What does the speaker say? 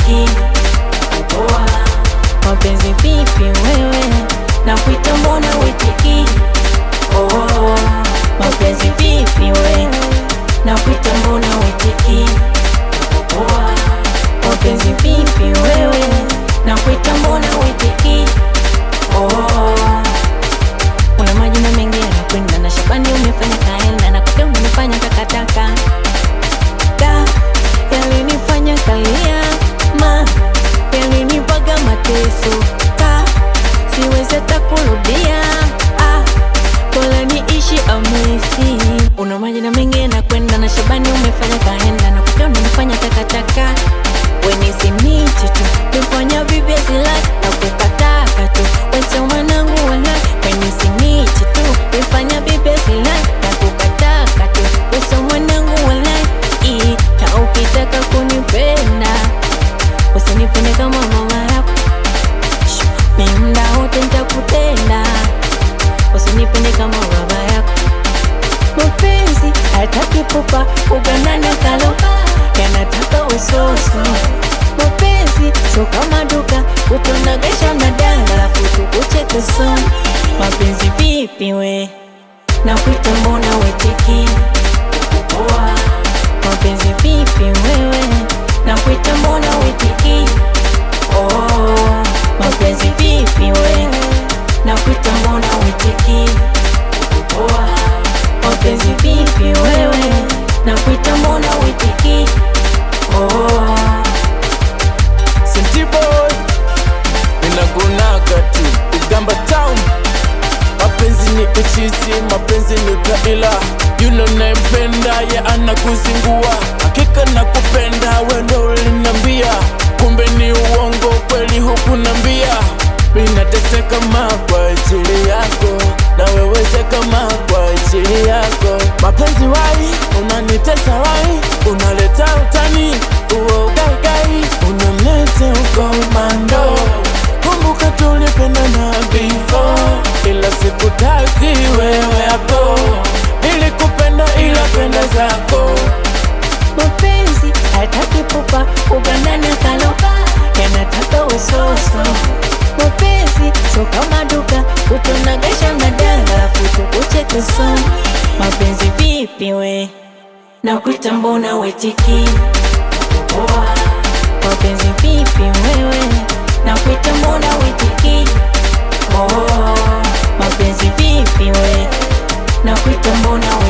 uitiki? Mapenzi vipi wewe, nakuita mbona uitiki? Mapenzi vipi wewe, nakuita mbona uitiki? Mapenzi vipi wewe, nakuita mbona uitiki? Una majina mengi yanakwenda na Shabani umefanya kaenda na Kote umefanya takataka. Yalinifanya kalia yalinipaga mateso siwezi hata kurudia. Bora niishi amesi. Una majina mengi yanakwenda na Shabani umefanya kaenda na Kote umefanya takataka. Weni sinichi tu nifanya bibi zilai na kukataka tu. Wese mwanangu walai. Weni sinichi tu nifanya bibi zilai na kukataka tu. Wese mwanangu walai. Na ukitaka kunipenda usinipende kama mama yako. Ni mda wote nitakutenda. Usinipende kama baba yako. Mapenzi hataki pupa uganana kaloka yanataka usoso. Mapenzi so kama duka utonagesha na danga lafu tukucheke so. Mapenzi vipi we, nakuita mbona uitiki? Mapenzi vipi wewe, nakuita mbona uitiki? Mapenzi vipi wewe, nakuita mbona uitiki? Mapenzi vipi wewe, nakuita mbona uitiki? City boy, ninakunaga tu Ugamba town. Mapenzi ni uchizi, mapenzi ni utaila. Yule unayempenda ye anakuzingua. Hakika nakupenda, wewe ndo ulinambia. Kumbe ni uongo, kweli hukunambia. Mimi nateseka kama kwa ajili yako, na wewe kama kwa ajili yako. Mapenzi wai, unanitesa wai, unaleta utani, uogagai, unaleta ukomando. Kumbuka tulipendana before, ila sikutaki wewe hapo. Nilikupenda ila penda zako. Mapenzi hataki pupa uganana kaloka yanataka usoso. Mapenzi so kama duka utonagesha na danga lafu tukucheke so. Mapenzi vipi we, nakuita mbona uitiki? Mapenzi vipi wewe, nakuita mbona uitiki? Mapenzi vipi we, nakuita mbona uitiki?